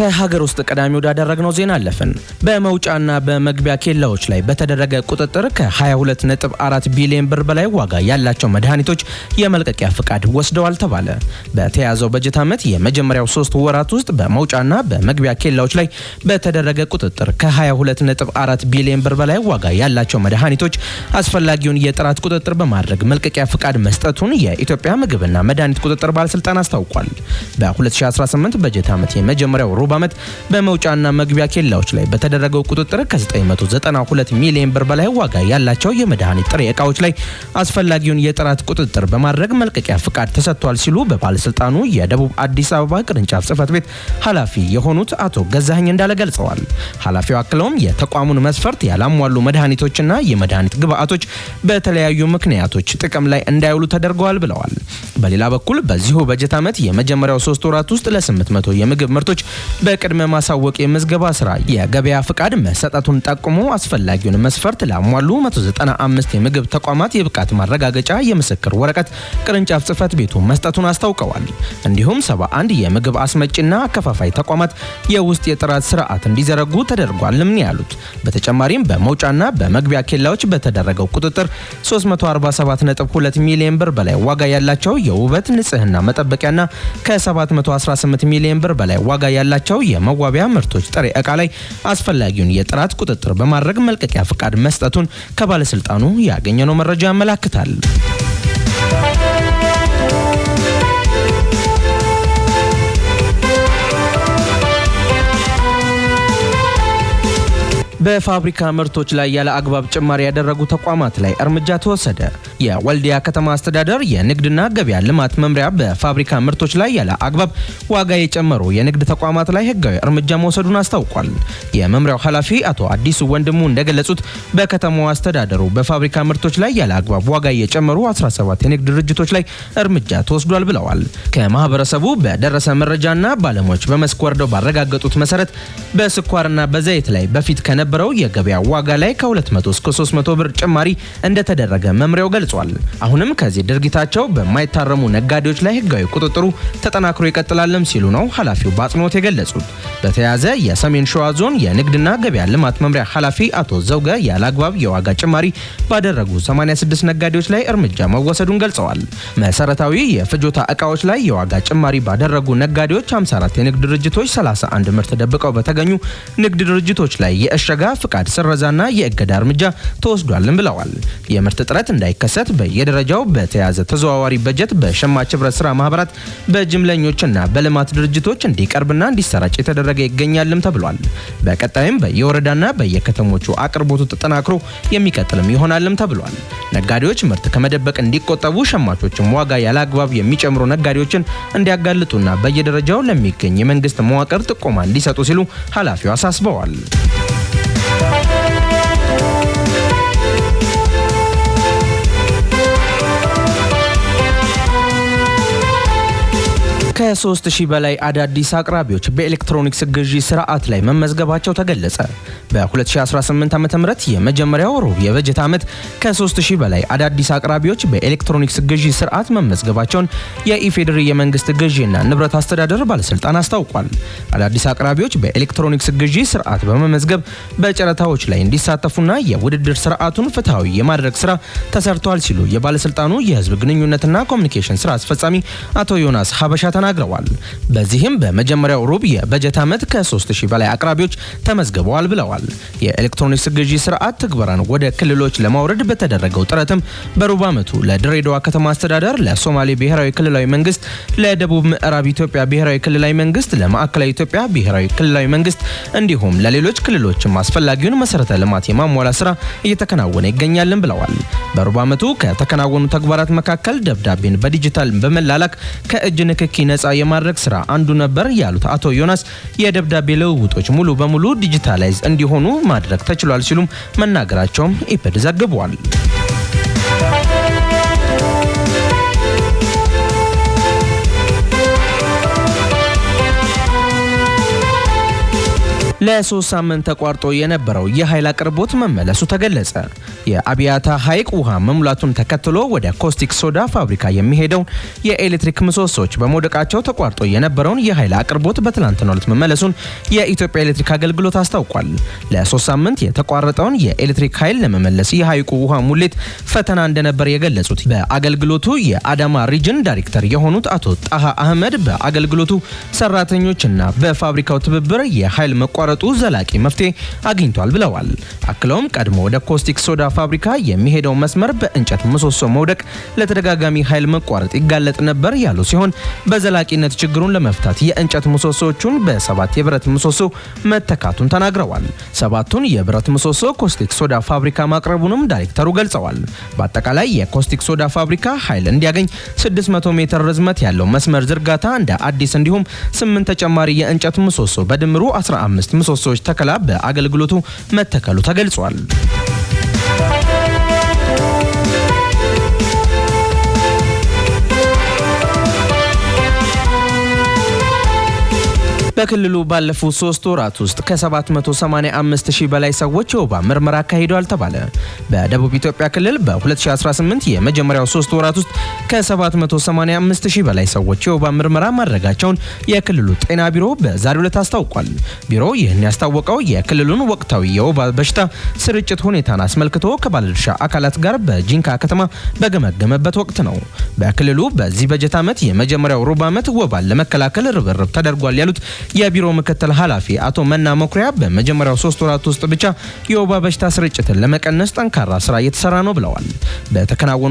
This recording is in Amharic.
ከሀገር ውስጥ ቀዳሚ ወዳደረግነው ዜና አለፈን። በመውጫና በመግቢያ ኬላዎች ላይ በተደረገ ቁጥጥር ከ22.4 ቢሊዮን ብር በላይ ዋጋ ያላቸው መድኃኒቶች የመልቀቂያ ፍቃድ ወስደዋል ተባለ። በተያዘው በጀት ዓመት የመጀመሪያው 3 ወራት ውስጥ በመውጫና በመግቢያ ኬላዎች ላይ በተደረገ ቁጥጥር ከ22.4 ቢሊዮን ብር በላይ ዋጋ ያላቸው መድኃኒቶች አስፈላጊውን የጥራት ቁጥጥር በማድረግ መልቀቂያ ፍቃድ መስጠቱን የኢትዮጵያ ምግብና መድኃኒት ቁጥጥር ባለስልጣን አስታውቋል። በ2018 በጀት ዓመት የመጀመሪያው ሩብ ዓመት በመውጫና መግቢያ ኬላዎች ላይ በተደረገው ቁጥጥር ከ992 ሚሊዮን ብር በላይ ዋጋ ያላቸው የመድኃኒት ጥሬ ዕቃዎች ላይ አስፈላጊውን የጥራት ቁጥጥር በማድረግ መልቀቂያ ፍቃድ ተሰጥቷል ሲሉ በባለስልጣኑ የደቡብ አዲስ አበባ ቅርንጫፍ ጽሕፈት ቤት ኃላፊ የሆኑት አቶ ገዛኸኝ እንዳለ ገልጸዋል። ኃላፊው አክለውም የተቋሙን መስፈርት ያላሟሉ መድኃኒቶችና የመድኃኒት ግብአቶች በተለያዩ ምክንያቶች ጥቅም ላይ እንዳይውሉ ተደርገዋል ብለዋል። በሌላ በኩል በዚሁ በጀት ዓመት የመጀመሪያው 3 ወራት ውስጥ ለ800 የምግብ ምርቶች በቅድመ ማሳወቅ የምዝገባ ስራ የገበያ ፍቃድ መሰጠቱን ጠቁሞ አስፈላጊውን መስፈርት ላሟሉ 195 የምግብ ተቋማት የብቃት ማረጋገጫ የምስክር ወረቀት ቅርንጫፍ ጽሕፈት ቤቱ መስጠቱን አስታውቀዋል። እንዲሁም 71 የምግብ አስመጪና አከፋፋይ ተቋማት የውስጥ የጥራት ስርዓት እንዲዘረጉ ተደርጓልም ያሉት። በተጨማሪም በመውጫና በመግቢያ ኬላዎች በተደረገው ቁጥጥር 347.2 ሚሊዮን ብር በላይ ዋጋ ያላቸው የውበት ንጽህና መጠበቂያና ከ718 ሚሊዮን ብር በላይ ዋጋ ያላቸው የመዋቢያ ምርቶች ጥሬ ዕቃ ላይ አስፈላጊውን የጥራት ቁጥጥር በማድረግ መልቀቂያ ፍቃድ መስጠቱን ከባለስልጣኑ ያገኘነው መረጃ ያመለክታል። በፋብሪካ ምርቶች ላይ ያለ አግባብ ጭማሪ ያደረጉ ተቋማት ላይ እርምጃ ተወሰደ። የወልዲያ ከተማ አስተዳደር የንግድና ገበያ ልማት መምሪያ በፋብሪካ ምርቶች ላይ ያለ አግባብ ዋጋ የጨመሩ የንግድ ተቋማት ላይ ሕጋዊ እርምጃ መውሰዱን አስታውቋል። የመምሪያው ኃላፊ አቶ አዲሱ ወንድሙ እንደገለጹት በከተማው አስተዳደሩ በፋብሪካ ምርቶች ላይ ያለ አግባብ ዋጋ የጨመሩ 17 የንግድ ድርጅቶች ላይ እርምጃ ተወስዷል ብለዋል። ከማህበረሰቡ በደረሰ መረጃና ባለሙያዎች በመስክ ወርደው ባረጋገጡት መሰረት በስኳርና በዘይት ላይ በፊት ከነበረው የገበያ ዋጋ ላይ ከ200 እስከ 300 ብር ጭማሪ እንደተደረገ መምሪያው ገልጿል። አሁንም ከዚህ ድርጊታቸው በማይታረሙ ነጋዴዎች ላይ ህጋዊ ቁጥጥሩ ተጠናክሮ ይቀጥላልም ሲሉ ነው ኃላፊው በአጽንኦት የገለጹት። በተያያዘ የሰሜን ሸዋ ዞን የንግድና ገበያ ልማት መምሪያ ኃላፊ አቶ ዘውገ ያለአግባብ የዋጋ ጭማሪ ባደረጉ 86 ነጋዴዎች ላይ እርምጃ መወሰዱን ገልጸዋል። መሰረታዊ የፍጆታ ዕቃዎች ላይ የዋጋ ጭማሪ ባደረጉ ነጋዴዎች 54 የንግድ ድርጅቶች 31 ምርት ደብቀው በተገኙ ንግድ ድርጅቶች ላይ የእሸጋ ፍቃድ ስረዛና የእገዳ እርምጃ ተወስዷልም ብለዋል። የምርት እጥረት እንዳይከሰት በየደረጃው በተያዘ ተዘዋዋሪ በጀት በሸማች ህብረት ስራ ማህበራት በጅምለኞችና በልማት ድርጅቶች እንዲቀርብና እንዲሰራጭ የተደረገ ይገኛልም ተብሏል። በቀጣይም በየወረዳና በየከተሞቹ አቅርቦቱ ተጠናክሮ የሚቀጥልም ይሆናልም ተብሏል። ነጋዴዎች ምርት ከመደበቅ እንዲቆጠቡ፣ ሸማቾችም ዋጋ ያለአግባብ የሚጨምሩ ነጋዴዎችን እንዲያጋልጡና በየደረጃው ለሚገኝ የመንግስት መዋቅር ጥቆማ እንዲሰጡ ሲሉ ኃላፊው አሳስበዋል። ከ3000 በላይ አዳዲስ አቅራቢዎች በኤሌክትሮኒክስ ግዢ ስርዓት ላይ መመዝገባቸው ተገለጸ። በ2018 ዓ.ም የመጀመሪያው ሩብ የበጀት ዓመት ከ3000 በላይ አዳዲስ አቅራቢዎች በኤሌክትሮኒክስ ግዢ ስርዓት መመዝገባቸውን የኢፌዴሪ የመንግስት ግዢና ንብረት አስተዳደር ባለስልጣን አስታውቋል። አዳዲስ አቅራቢዎች በኤሌክትሮኒክስ ግዢ ስርዓት በመመዝገብ በጨረታዎች ላይ እንዲሳተፉና የውድድር ስርዓቱን ፍትሃዊ የማድረግ ስራ ተሰርቷል ሲሉ የባለስልጣኑ የህዝብ ግንኙነትና ኮሚኒኬሽን ስራ አስፈጻሚ አቶ ዮናስ ሀበሻ ተናግረዋል። በዚህም በመጀመሪያው ሩብ የበጀት ዓመት ከ3000 በላይ አቅራቢዎች ተመዝግበዋል ብለዋል። የኤሌክትሮኒክስ ግዢ ስርዓት ትግበራን ወደ ክልሎች ለማውረድ በተደረገው ጥረትም በሩብ ዓመቱ ለድሬዳዋ ከተማ አስተዳደር፣ ለሶማሌ ብሔራዊ ክልላዊ መንግስት፣ ለደቡብ ምዕራብ ኢትዮጵያ ብሔራዊ ክልላዊ መንግስት፣ ለማዕከላዊ ኢትዮጵያ ብሔራዊ ክልላዊ መንግስት እንዲሁም ለሌሎች ክልሎችም አስፈላጊውን መሰረተ ልማት የማሟላት ስራ እየተከናወነ ይገኛልም ብለዋል። በሩብ ዓመቱ ከተከናወኑ ተግባራት መካከል ደብዳቤን በዲጂታል በመላላክ ከእጅ ንክኪ ነፃ የማድረግ ስራ አንዱ ነበር ያሉት አቶ ዮናስ የደብዳቤ ልውውጦች ሙሉ በሙሉ ዲጂታላይዝ እንዲሆኑ ማድረግ ተችሏል ሲሉም መናገራቸውም ኢፕድ ዘግቧል። ለ3 ሳምንት ተቋርጦ የነበረው የኃይል አቅርቦት መመለሱ ተገለጸ። የአብያታ ሐይቅ ውሃ መሙላቱን ተከትሎ ወደ ኮስቲክ ሶዳ ፋብሪካ የሚሄደው የኤሌክትሪክ ምሰሶዎች በመውደቃቸው ተቋርጦ የነበረውን የኃይል አቅርቦት በትላንትናው ዕለት መመለሱን የኢትዮጵያ ኤሌክትሪክ አገልግሎት አስታውቋል። ለ3 ሳምንት የተቋረጠውን የኤሌክትሪክ ኃይል ለመመለስ የሐይቁ ውሃ ሙሌት ፈተና እንደነበር የገለጹት በአገልግሎቱ የአዳማ ሪጅን ዳይሬክተር የሆኑት አቶ ጣሃ አህመድ በአገልግሎቱ ሰራተኞችና በፋብሪካው ትብብር የኃይል መቋረጡ ዘላቂ መፍትሄ አግኝቷል ብለዋል። አክለውም ቀድሞ ወደ ኮስቲክ ሶዳ ፋብሪካ የሚሄደው መስመር በእንጨት ምሰሶ መውደቅ ለተደጋጋሚ ኃይል መቋረጥ ይጋለጥ ነበር ያሉ ሲሆን በዘላቂነት ችግሩን ለመፍታት የእንጨት ምሰሶቹን በ7 የብረት ምሰሶ መተካቱን ተናግረዋል። 7ቱን የብረት ምሰሶ ኮስቲክ ሶዳ ፋብሪካ ማቅረቡንም ዳይሬክተሩ ገልጸዋል። በአጠቃላይ የኮስቲክ ሶዳ ፋብሪካ ኃይል እንዲያገኝ 600 ሜትር ርዝመት ያለው መስመር ዝርጋታ እንደ አዲስ እንዲሁም 8 ተጨማሪ የእንጨት ምሰሶ በድምሩ 15 ምሰሶዎች ተከላ በአገልግሎቱ መተከሉ ተገልጿል። በክልሉ ባለፉት 3 ወራት ውስጥ ከ785 ሺህ በላይ ሰዎች የወባ ምርመራ አካሂደዋል ተባለ። በደቡብ ኢትዮጵያ ክልል በ2018 የመጀመሪያው 3 ወራት ውስጥ ከ785 ሺህ በላይ ሰዎች የወባ ምርመራ ማድረጋቸውን የክልሉ ጤና ቢሮ በዛሬው ዕለት አስታውቋል። ቢሮው ይህን ያስታወቀው የክልሉን ወቅታዊ የወባ በሽታ ስርጭት ሁኔታን አስመልክቶ ከባለድርሻ አካላት ጋር በጂንካ ከተማ በገመገመበት ወቅት ነው። በክልሉ በዚህ በጀት ዓመት የመጀመሪያው ሩብ ዓመት ወባን ለመከላከል ርብርብ ተደርጓል ያሉት የቢሮ ምክትል ኃላፊ አቶ መና መኩሪያ በመጀመሪያው 3 ወራት ውስጥ ብቻ የወባ በሽታ ስርጭትን ለመቀነስ ጠንካራ ስራ እየተሰራ ነው ብለዋል። በተከናወኑ